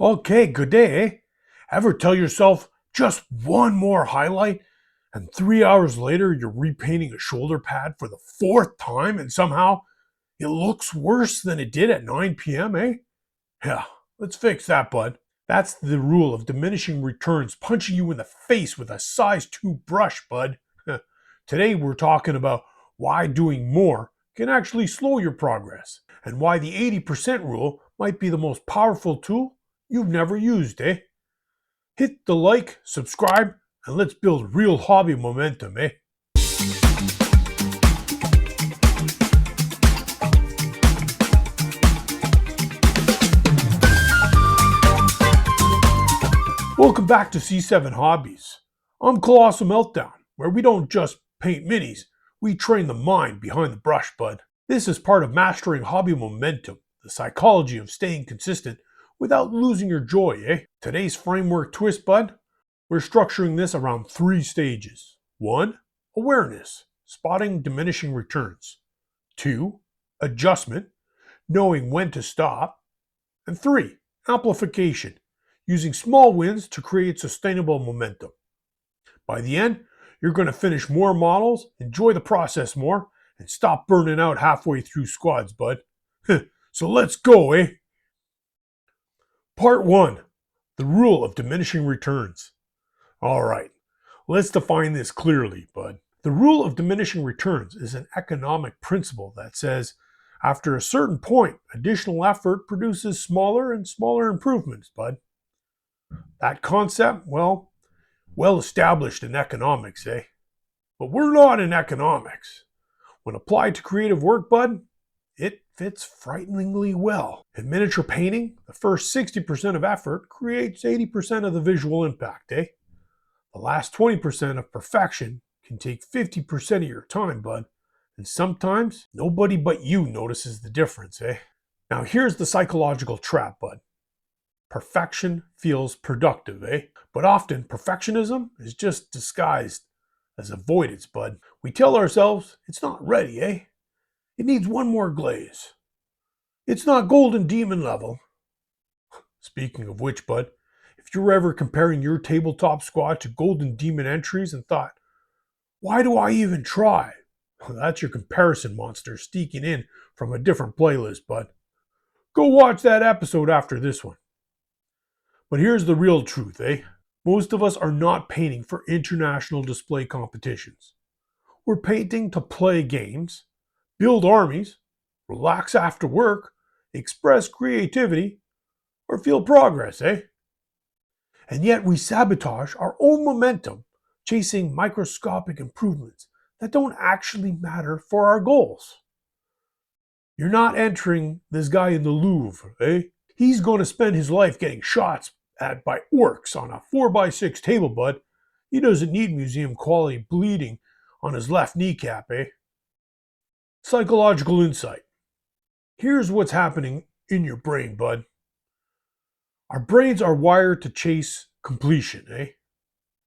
Okay, good day, eh? Ever tell yourself just one more highlight and 3 hours later you're repainting a shoulder pad for the fourth time and somehow it looks worse than it did at 9 p.m., eh? Yeah, let's fix that, bud. That's the rule of diminishing returns, punching you in the face with a size 2 brush, bud. Today we're talking about why doing more can actually slow your progress and why the 80% rule might be the most powerful tool you've never used, eh? Hit the like, subscribe, and let's build real hobby momentum, eh? Welcome back to C7 Hobbies. I'm Colossal Meltdown, where we don't just paint minis, we train the mind behind the brush, bud. This is part of mastering hobby momentum, the psychology of staying consistent without losing your joy, eh? Today's framework twist, bud, we're structuring this around 3 stages. 1. Awareness, spotting diminishing returns. 2. Adjustment, knowing when to stop. And 3. Amplification, using small wins to create sustainable momentum. By the end, you're going to finish more models, enjoy the process more, and stop burning out halfway through squads, bud. So let's go, eh? Part 1. The rule of diminishing returns. Alright, let's define this clearly, bud. The rule of diminishing returns is an economic principle that says after a certain point, additional effort produces smaller and smaller improvements, bud. That concept, well established in economics, eh? But we're not in economics. When applied to creative work, bud, it fits frighteningly well. In miniature painting, the first 60% of effort creates 80% of the visual impact, eh? The last 20% of perfection can take 50% of your time, bud. And sometimes, nobody but you notices the difference, eh? Now here's the psychological trap, bud. Perfection feels productive, eh? But often, perfectionism is just disguised as avoidance, bud. We tell ourselves, it's not ready, eh? It needs one more glaze. It's not golden demon level. Speaking of which, bud, if you're ever comparing your tabletop squad to golden demon entries and thought, why do I even try? Well, that's your comparison monster sneaking in from a different playlist, bud. Go watch that episode after this one. But here's the real truth, eh? Most of us are not painting for international display competitions. We're painting to play games, build armies, relax after work, express creativity, or feel progress, eh? And yet we sabotage our own momentum chasing microscopic improvements that don't actually matter for our goals. You're not entering this guy in the Louvre, eh? He's going to spend his life getting shots at by orcs on a 4x6 table, bud. He doesn't need museum quality bleeding on his left kneecap, eh? Psychological insight. Here's what's happening in your brain, bud. Our brains are wired to chase completion, eh?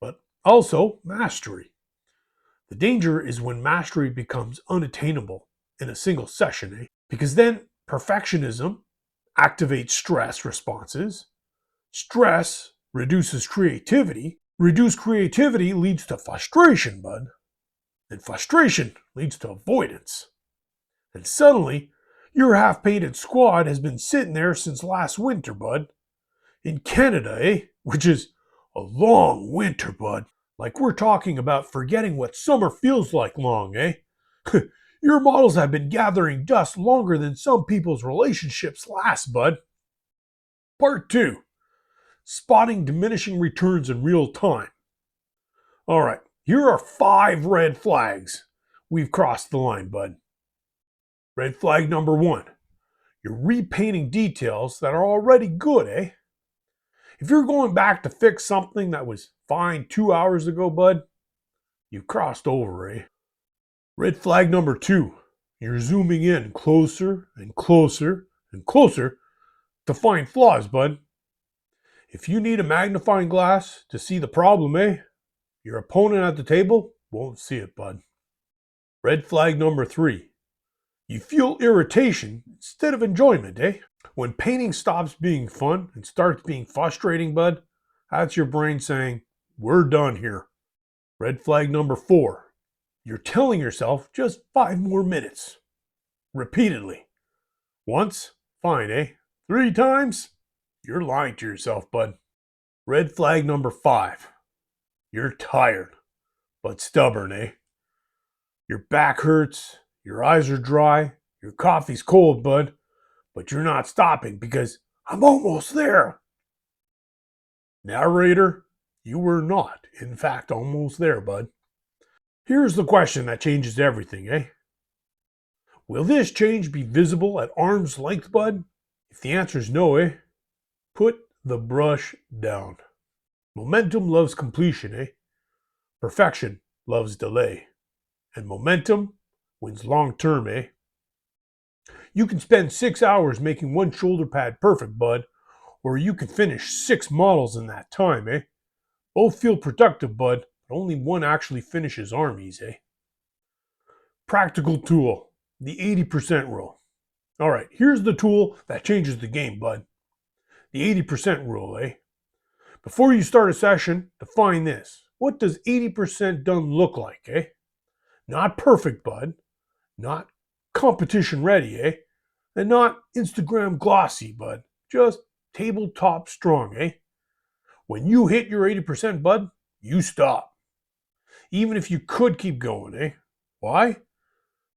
But also mastery. The danger is when mastery becomes unattainable in a single session, eh? Because then perfectionism activates stress responses. Stress reduces creativity. Reduced creativity leads to frustration, bud. And frustration leads to avoidance. And suddenly, your half-painted squad has been sitting there since last winter, bud. In Canada, eh? Which is a long winter, bud. Like we're talking about forgetting what summer feels like long, eh? Your models have been gathering dust longer than some people's relationships last, bud. Part 2. Spotting diminishing returns in real time. Alright, here are 5 red flags. We've crossed the line, bud. Red flag number 1. You're repainting details that are already good, eh? If you're going back to fix something that was fine 2 hours ago, bud, you've crossed over, eh? Red flag number 2. You're zooming in closer and closer and closer to find flaws, bud. If you need a magnifying glass to see the problem, eh? Your opponent at the table won't see it, bud. Red flag number 3. You feel irritation instead of enjoyment, eh? When painting stops being fun and starts being frustrating, bud, that's your brain saying, we're done here. Red flag number 4. You're telling yourself just 5 more minutes. Repeatedly. Once? Fine, eh? 3 times? You're lying to yourself, bud. Red flag number 5. You're tired, but stubborn, eh? Your back hurts, your eyes are dry, your coffee's cold, bud, but you're not stopping because I'm almost there. Narrator, you were not, in fact, almost there, bud. Here's the question that changes everything, eh? Will this change be visible at arm's length, bud? If the answer is no, eh? Put the brush down. Momentum loves completion, eh? Perfection loves delay. And momentum wins long term, eh? You can spend 6 hours making one shoulder pad perfect, bud, or you can finish 6 models in that time, eh? Both feel productive, bud, but only one actually finishes armies, eh? Practical tool, the 80% rule. All right, here's the tool that changes the game, bud. The 80% rule, eh? Before you start a session, define this. What does 80% done look like, eh? Not perfect, bud. Not competition ready, eh? And not Instagram glossy, bud. Just tabletop strong, eh? When you hit your 80%, bud, you stop. Even if you could keep going, eh? Why?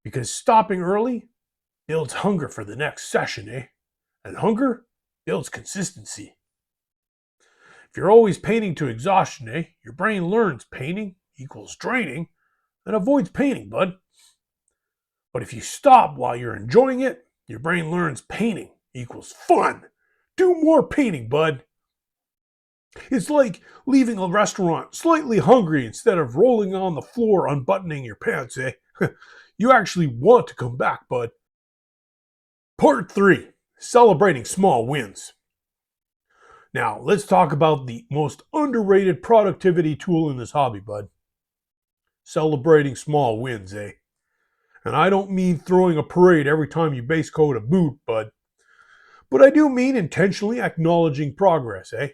Because stopping early builds hunger for the next session, eh? And hunger builds consistency. If you're always painting to exhaustion, eh? Your brain learns painting equals draining and avoids painting, bud. But if you stop while you're enjoying it, your brain learns painting equals fun. Do more painting, bud. It's like leaving a restaurant slightly hungry instead of rolling on the floor unbuttoning your pants, eh? You actually want to come back, bud. Part 3. Celebrating small wins. Now, let's talk about the most underrated productivity tool in this hobby, bud. Celebrating small wins, eh? And I don't mean throwing a parade every time you base coat a boot, bud. But I do mean intentionally acknowledging progress, eh?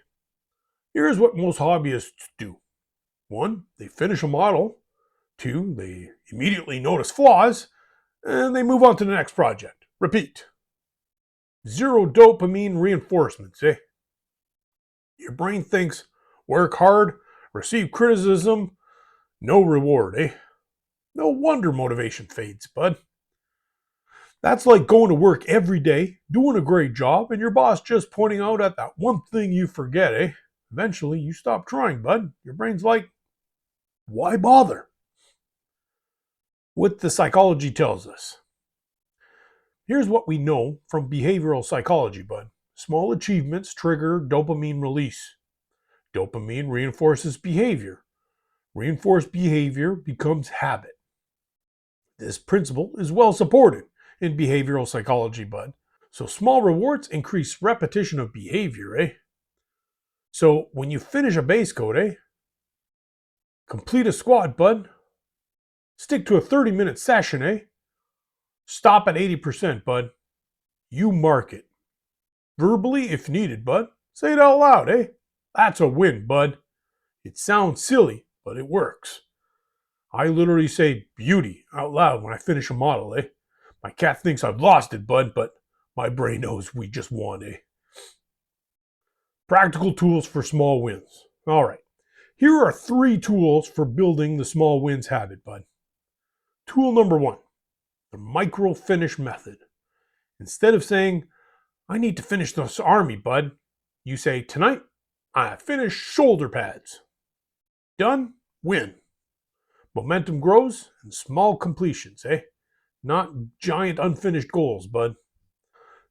Here's what most hobbyists do. 1, they finish a model. 2, they immediately notice flaws, and they move on to the next project. Repeat. 0 dopamine reinforcements, eh? Your brain thinks, work hard, receive criticism, no reward, eh? No wonder motivation fades, bud. That's like going to work every day, doing a great job, and your boss just pointing out at that one thing you forget, eh? Eventually, you stop trying, bud. Your brain's like, why bother? What the psychology tells us. Here's what we know from behavioral psychology, bud. Small achievements trigger dopamine release. Dopamine reinforces behavior. Reinforced behavior becomes habit. This principle is well supported in behavioral psychology, bud. So small rewards increase repetition of behavior, eh? So when you finish a base coat, eh? Complete a squad, bud. Stick to a 30-minute session, eh? Stop at 80%, bud. You mark it. Verbally, if needed, bud. Say it out loud, eh? That's a win, bud. It sounds silly, but it works. I literally say beauty out loud when I finish a model, eh? My cat thinks I've lost it, bud, but my brain knows we just won, eh? Practical tools for small wins. All right. Here are 3 tools for building the small wins habit, bud. Tool number 1, the micro finish method. Instead of saying, I need to finish this army, bud, you say, tonight, I finished shoulder pads. Done, win. Momentum grows and small completions, eh? Not giant unfinished goals, bud.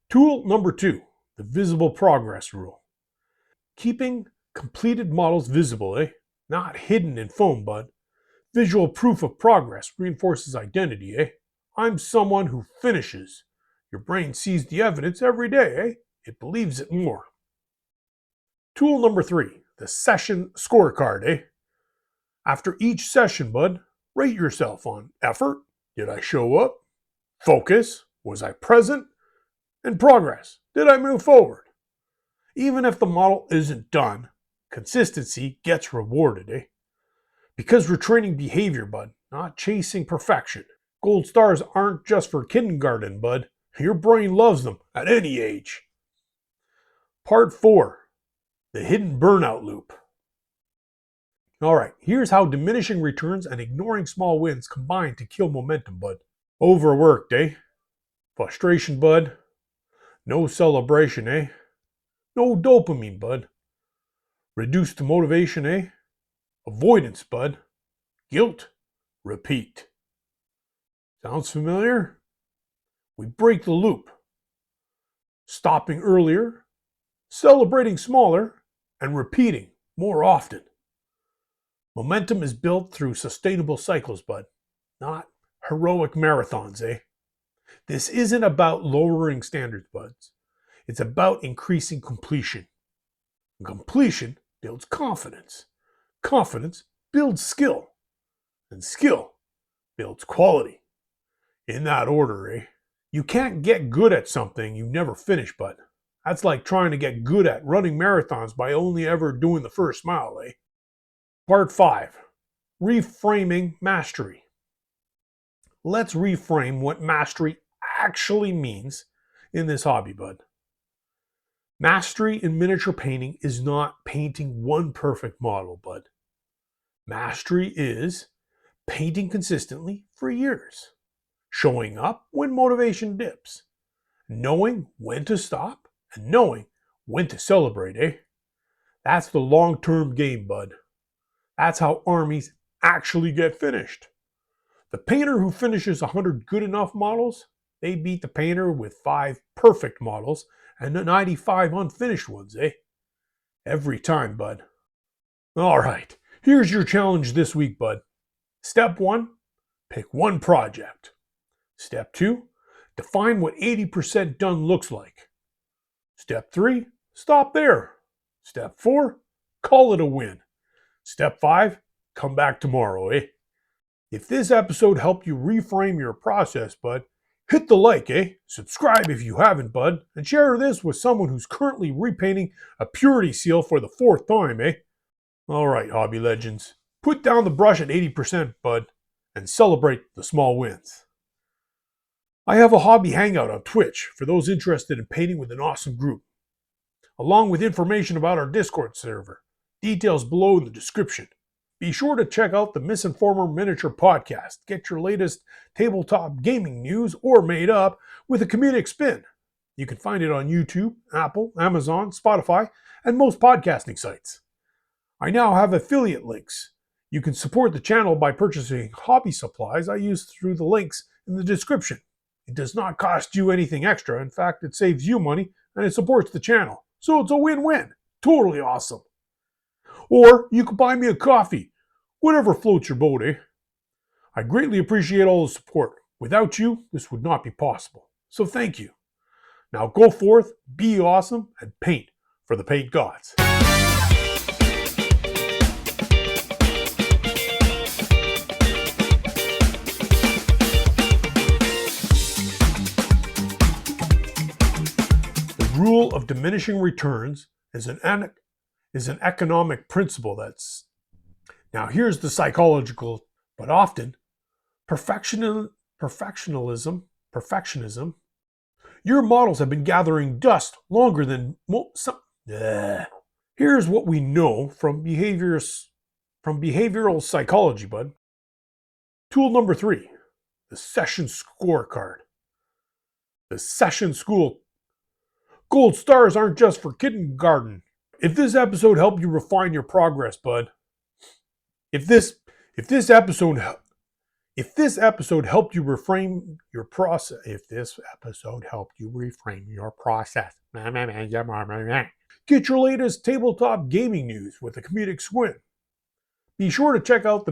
Tool number 2, the visible progress rule. Keeping completed models visible, eh? Not hidden in foam, bud. Visual proof of progress reinforces identity, eh? I'm someone who finishes. Your brain sees the evidence every day, eh? It believes it more. Tool number 3, the session scorecard, eh? After each session, bud, rate yourself on effort. Did I show up? Focus. Was I present? And progress. Did I move forward? Even if the model isn't done, consistency gets rewarded, eh? Because we're training behavior, bud, not chasing perfection. Gold stars aren't just for kindergarten, bud. Your brain loves them at any age. Part 4. The hidden burnout loop. Alright, here's how diminishing returns and ignoring small wins combine to kill momentum, bud. Overworked, eh? Frustration, bud. No celebration, eh? No dopamine, bud. Reduced motivation, eh? Avoidance, bud. Guilt. Repeat. Sounds familiar? We break the loop. Stopping earlier, celebrating smaller, and repeating more often. Momentum is built through sustainable cycles, bud, not heroic marathons, eh? This isn't about lowering standards, buds. It's about increasing completion. And completion builds confidence. Confidence builds skill. And skill builds quality. In that order, eh? You can't get good at something you never finish, bud. That's like trying to get good at running marathons by only ever doing the first mile, eh? Part 5. Reframing mastery. Let's reframe what mastery actually means in this hobby, bud. Mastery in miniature painting is not painting one perfect model, bud. Mastery is painting consistently for years, showing up when motivation dips, knowing when to stop, and knowing when to celebrate, eh? That's the long-term game, bud. That's how armies actually get finished. The painter who finishes 100 good enough models, they beat the painter with 5 perfect models and 95 unfinished ones, eh? Every time, bud. Alright, here's your challenge this week, bud. Step 1, pick one project. Step 2, define what 80% done looks like. Step 3, stop there. Step 4, call it a win. Step 5, come back tomorrow, eh? If this episode helped you reframe your process, bud, hit the like, eh? Subscribe if you haven't, bud, and share this with someone who's currently repainting a purity seal for the 4th time, eh? Alright, hobby legends. Put down the brush at 80%, bud, and celebrate the small wins. I have a hobby hangout on Twitch for those interested in painting with an awesome group, along with information about our Discord server. Details below in the description. Be sure to check out the Misinformer Miniature Podcast. Get your latest tabletop gaming news or made up with a comedic spin. You can find it on YouTube, Apple, Amazon, Spotify, and most podcasting sites. I now have affiliate links. You can support the channel by purchasing hobby supplies I use through the links in the description. It does not cost you anything extra. In fact, it saves you money and it supports the channel. So it's a win-win. Totally awesome. Or you can buy me a coffee. Whatever floats your boat, eh? I greatly appreciate all the support. Without you, this would not be possible. So thank you. Now go forth, be awesome, and paint for the paint gods. The rule of diminishing returns is an economic principle that's... Now here's the psychological, but often, perfectionism. Your models have been gathering dust longer than some. Here's what we know from behavioral psychology, bud. Tool number 3, the session scorecard. The session school. Gold stars aren't just for kindergarten. If this episode helped you refine your progress, bud. If this episode helped you reframe your process, get your latest tabletop gaming news with a comedic squint. Be sure to check out the